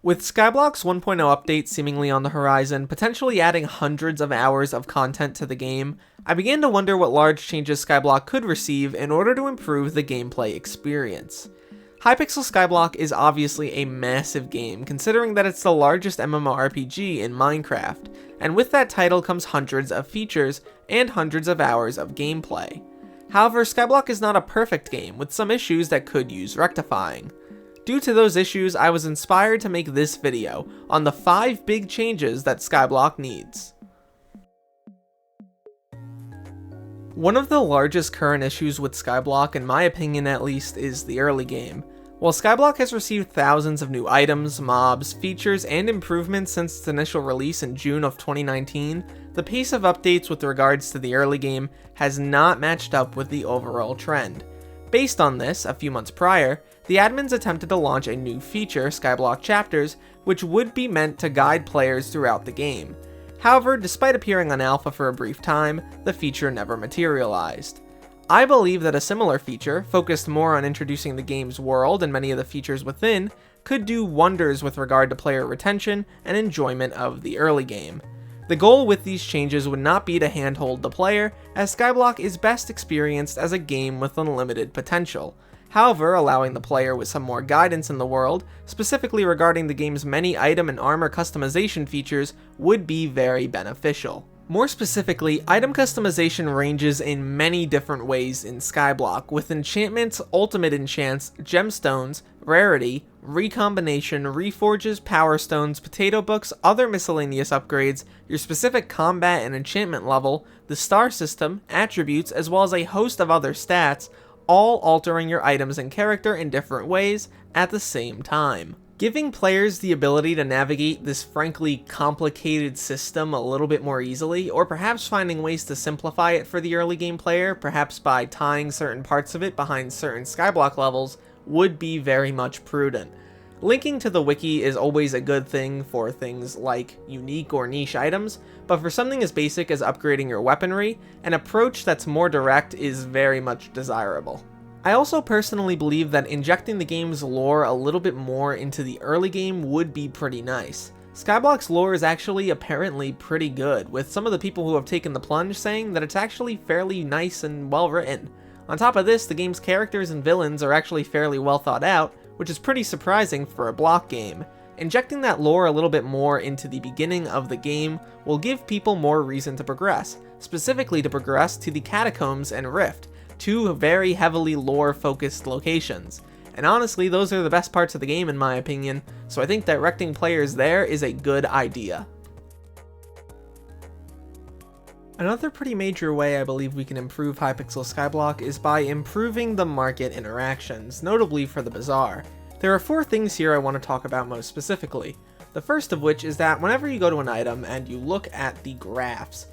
With Skyblock's 1.0 update seemingly on the horizon, potentially adding hundreds of hours of content to the game, I began to wonder what large changes Skyblock could receive in order to improve the gameplay experience. Hypixel Skyblock is obviously a massive game, considering that it's the largest MMORPG in Minecraft, and with that title comes hundreds of features and hundreds of hours of gameplay. However, Skyblock is not a perfect game, with some issues that could use rectifying. Due to those issues, I was inspired to make this video on the 5 big changes that Skyblock needs. One of the largest current issues with Skyblock, in my opinion at least, is the early game. While Skyblock has received thousands of new items, mobs, features, and improvements since its initial release in June of 2019, the pace of updates with regards to the early game has not matched up with the overall trend. Based on this, a few months prior, the admins attempted to launch a new feature, Skyblock Chapters, which would be meant to guide players throughout the game. However, despite appearing on alpha for a brief time, the feature never materialized. I believe that a similar feature, focused more on introducing the game's world and many of the features within, could do wonders with regard to player retention and enjoyment of the early game. The goal with these changes would not be to handhold the player, as Skyblock is best experienced as a game with unlimited potential. However, allowing the player with some more guidance in the world, specifically regarding the game's many item and armor customization features, would be very beneficial. More specifically, item customization ranges in many different ways in Skyblock, with enchantments, ultimate enchants, gemstones, rarity, recombination, reforges, power stones, potato books, other miscellaneous upgrades, your specific combat and enchantment level, the star system, attributes, as well as a host of other stats, all altering your items and character in different ways at the same time. Giving players the ability to navigate this frankly complicated system a little bit more easily, or perhaps finding ways to simplify it for the early game player, perhaps by tying certain parts of it behind certain Skyblock levels, would be very much prudent. Linking to the wiki is always a good thing for things like unique or niche items, but for something as basic as upgrading your weaponry, an approach that's more direct is very much desirable. I also personally believe that injecting the game's lore a little bit more into the early game would be pretty nice. Skyblock's lore is actually apparently pretty good, with some of the people who have taken the plunge saying that it's actually fairly nice and well written. On top of this, the game's characters and villains are actually fairly well thought out, which is pretty surprising for a block game. Injecting that lore a little bit more into the beginning of the game will give people more reason to progress, specifically to progress to the Catacombs and Rift, 2 very heavily lore-focused locations. And honestly, those are the best parts of the game in my opinion, so I think directing players there is a good idea. Another pretty major way I believe we can improve Hypixel Skyblock is by improving the market interactions, notably for the Bazaar. There are 4 things here I want to talk about most specifically. The first of which is that whenever you go to an item and you look at the graphs,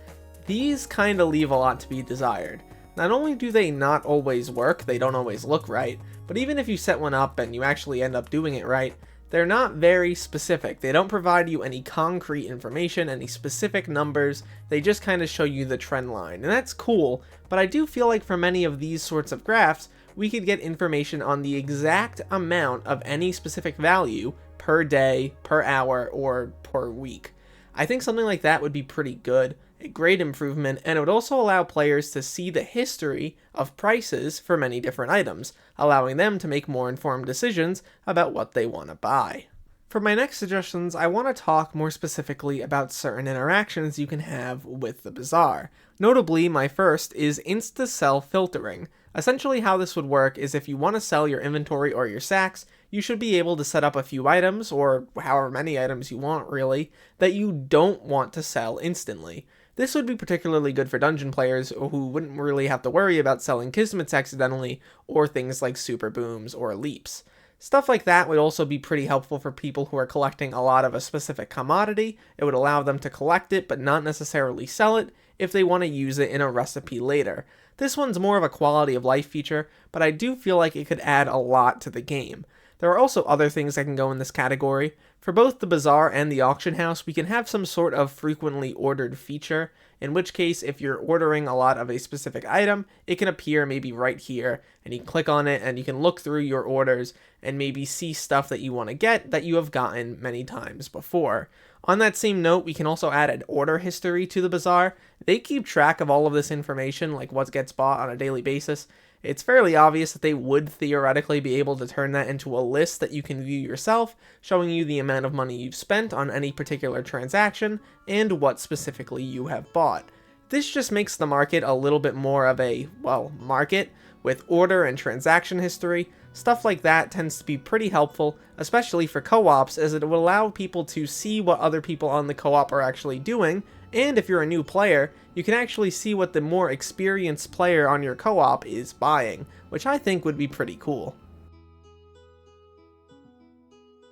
these kinda leave a lot to be desired. Not only do they not always work, they don't always look right, but even if you set one up and you actually end up doing it right, they're not very specific. They don't provide you any concrete information, any specific numbers, they just kind of show you the trend line. And that's cool, but I do feel like for many of these sorts of graphs, we could get information on the exact amount of any specific value per day, per hour, or per week. I think something like that would be pretty good, a great improvement, and it would also allow players to see the history of prices for many different items, allowing them to make more informed decisions about what they want to buy. For my next suggestions, I want to talk more specifically about certain interactions you can have with the Bazaar. Notably, my first is insta-sell filtering. Essentially how this would work is if you want to sell your inventory or your sacks, you should be able to set up a few items, or however many items you want really, that you don't want to sell instantly. This would be particularly good for dungeon players who wouldn't really have to worry about selling kismets accidentally, or things like super booms or leaps. Stuff like that would also be pretty helpful for people who are collecting a lot of a specific commodity. It would allow them to collect it but not necessarily sell it if they want to use it in a recipe later. This one's more of a quality of life feature, but I do feel like it could add a lot to the game. There are also other things that can go in this category. For both the bazaar and the auction house, we can have some sort of frequently ordered feature, in which case if you're ordering a lot of a specific item, it can appear maybe right here, and you can click on it and you can look through your orders and maybe see stuff that you want to get that you have gotten many times before. On that same note, we can also add an order history to the bazaar. They keep track of all of this information, like what gets bought on a daily basis. It's fairly obvious that they would theoretically be able to turn that into a list that you can view yourself, showing you the amount of money you've spent on any particular transaction and what specifically you have bought. This just makes the market a little bit more of a, well, market with order and transaction history. Stuff like that tends to be pretty helpful, especially for co-ops, as it will allow people to see what other people on the co-op are actually doing, and if you're a new player, you can actually see what the more experienced player on your co-op is buying, which I think would be pretty cool.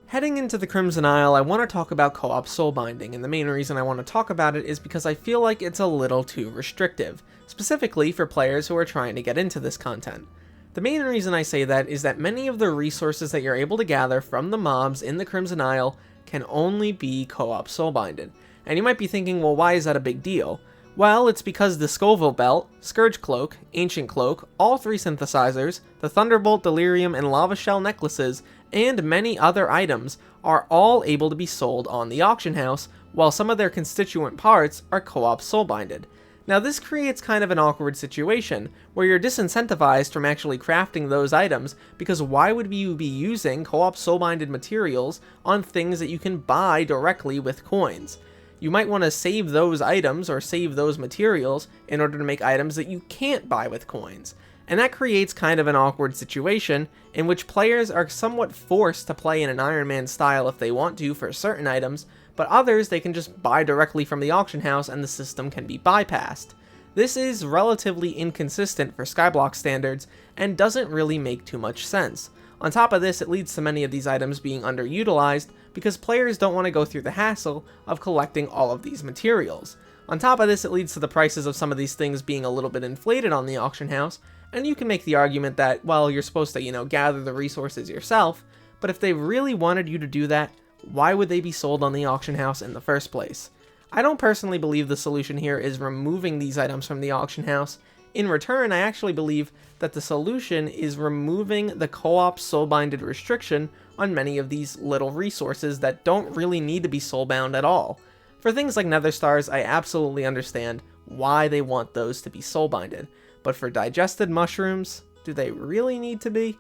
Heading into the Crimson Isle, I want to talk about co-op soulbinding, and the main reason I want to talk about it is because I feel like it's a little too restrictive, specifically for players who are trying to get into this content. The main reason I say that is that many of the resources that you're able to gather from the mobs in the Crimson Isle can only be co-op soulbinded. And you might be thinking, well, why is that a big deal? Well, it's because the Scoville Belt, Scourge Cloak, Ancient Cloak, all 3 synthesizers, the Thunderbolt, Delirium, and Lava Shell necklaces, and many other items are all able to be sold on the auction house, while some of their constituent parts are co-op soulbinded. Now this creates kind of an awkward situation, where you're disincentivized from actually crafting those items, because why would you be using co-op soulbinded materials on things that you can buy directly with coins? You might want to save those items or save those materials in order to make items that you can't buy with coins. And that creates kind of an awkward situation in which players are somewhat forced to play in an Iron Man style if they want to for certain items, but others they can just buy directly from the auction house and the system can be bypassed. This is relatively inconsistent for Skyblock standards and doesn't really make too much sense. On top of this, it leads to many of these items being underutilized because players don't want to go through the hassle of collecting all of these materials. On top of this, it leads to the prices of some of these things being a little bit inflated on the auction house, and you can make the argument that, well, you're supposed to, gather the resources yourself, but if they really wanted you to do that, why would they be sold on the auction house in the first place? I don't personally believe the solution here is removing these items from the auction house. In return, I actually believe that the solution is removing the co-op soulbinded restriction on many of these little resources that don't really need to be soulbound at all. For things like nether stars, I absolutely understand why they want those to be soulbinded, but for digested mushrooms, do they really need to be?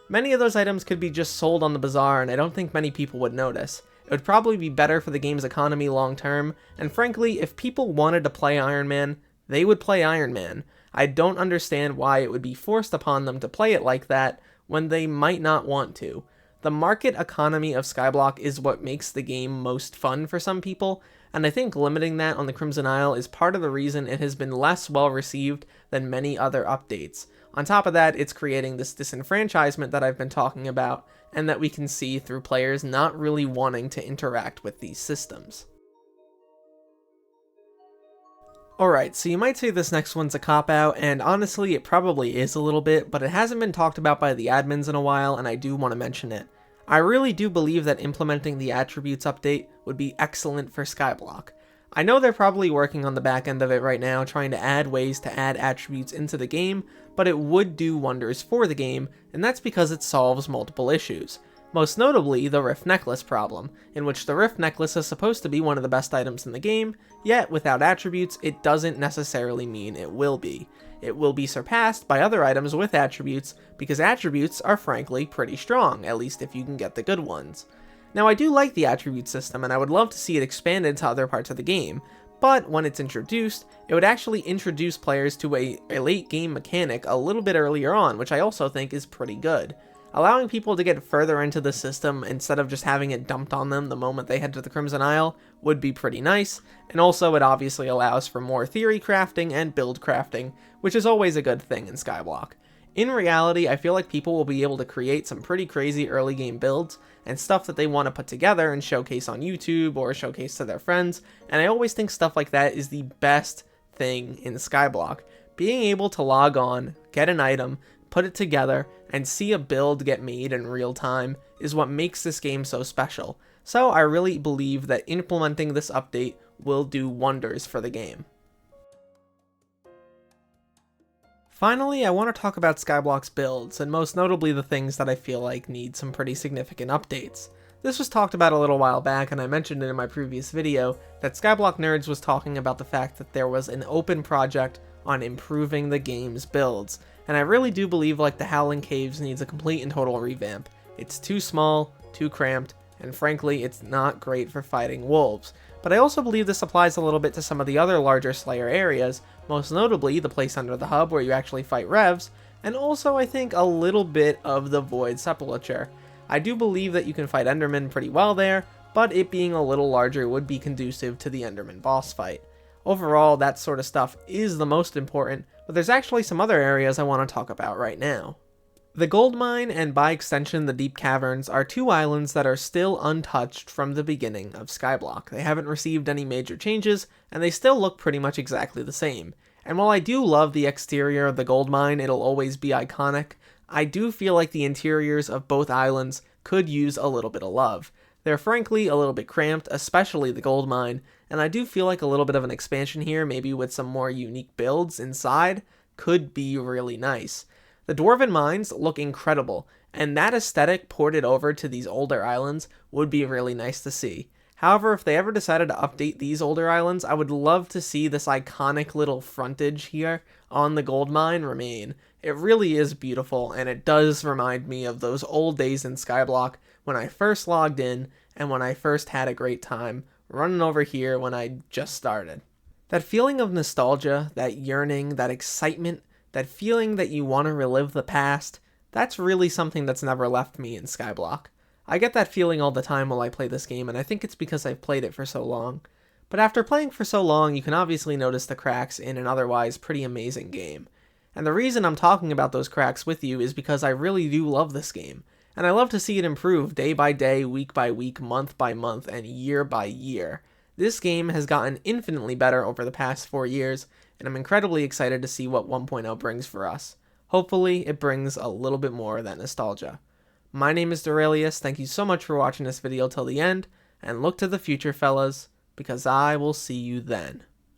Many of those items could be just sold on the bazaar, and I don't think many people would notice. It would probably be better for the game's economy long term, and frankly, if people wanted to play Iron Man, they would play Iron Man. I don't understand why it would be forced upon them to play it like that when they might not want to. The market economy of Skyblock is what makes the game most fun for some people, and I think limiting that on the Crimson Isle is part of the reason it has been less well received than many other updates. On top of that, it's creating this disenfranchisement that I've been talking about, and that we can see through players not really wanting to interact with these systems. Alright, so you might say this next one's a cop-out, and honestly it probably is a little bit, but it hasn't been talked about by the admins in a while, and I do want to mention it. I really do believe that implementing the attributes update would be excellent for Skyblock. I know they're probably working on the back end of it right now, trying to add ways to add attributes into the game, but it would do wonders for the game, and that's because it solves multiple issues. Most notably, the Rift Necklace problem, in which the Rift Necklace is supposed to be one of the best items in the game, yet without attributes, it doesn't necessarily mean it will be. It will be surpassed by other items with attributes, because attributes are frankly pretty strong, at least if you can get the good ones. Now I do like the attribute system, and I would love to see it expanded to other parts of the game, but when it's introduced, it would actually introduce players to a late game mechanic a little bit earlier on, which I also think is pretty good. Allowing people to get further into the system instead of just having it dumped on them the moment they head to the Crimson Isle would be pretty nice, and also it obviously allows for more theory crafting and build crafting, which is always a good thing in Skyblock. In reality, I feel like people will be able to create some pretty crazy early game builds and stuff that they want to put together and showcase on YouTube or showcase to their friends, and I always think stuff like that is the best thing in Skyblock. Being able to log on, get an item, put it together, and see a build get made in real time is what makes this game so special, so I really believe that implementing this update will do wonders for the game. Finally, I want to talk about Skyblock's builds, and most notably the things that I feel like need some pretty significant updates. This was talked about a little while back, and I mentioned it in my previous video, that Skyblock Nerds was talking about the fact that there was an open project on improving the game's builds, and I really do believe like the Howling Caves needs a complete and total revamp. It's too small, too cramped, and frankly, it's not great for fighting wolves. But I also believe this applies a little bit to some of the other larger Slayer areas, most notably the place under the hub where you actually fight Revs, and also I think a little bit of the Void Sepulchre. I do believe that you can fight Endermen pretty well there, but it being a little larger would be conducive to the Enderman boss fight. Overall, that sort of stuff is the most important, but there's actually some other areas I want to talk about right now. The Gold Mine and by extension the Deep Caverns are two islands that are still untouched from the beginning of Skyblock. They haven't received any major changes, and they still look pretty much exactly the same. And while I do love the exterior of the Gold Mine, it'll always be iconic, I do feel like the interiors of both islands could use a little bit of love. They're frankly a little bit cramped, especially the Gold Mine, and I do feel like a little bit of an expansion here, maybe with some more unique builds inside, could be really nice. The Dwarven Mines look incredible, and that aesthetic ported over to these older islands would be really nice to see. However, if they ever decided to update these older islands, I would love to see this iconic little frontage here on the Gold Mine remain. It really is beautiful, and it does remind me of those old days in Skyblock when I first logged in and when I first had a great time running over here when I just started. That feeling of nostalgia, that yearning, that excitement, that feeling that you want to relive the past, that's really something that's never left me in Skyblock. I get that feeling all the time while I play this game, and I think it's because I've played it for so long. But after playing for so long, you can obviously notice the cracks in an otherwise pretty amazing game. And the reason I'm talking about those cracks with you is because I really do love this game, and I love to see it improve day by day, week by week, month by month, and year by year. This game has gotten infinitely better over the past 4 years, and I'm incredibly excited to see what 1.0 brings for us. Hopefully, it brings a little bit more of that nostalgia. My name is Derailious, thank you so much for watching this video till the end, and look to the future fellas, because I will see you then.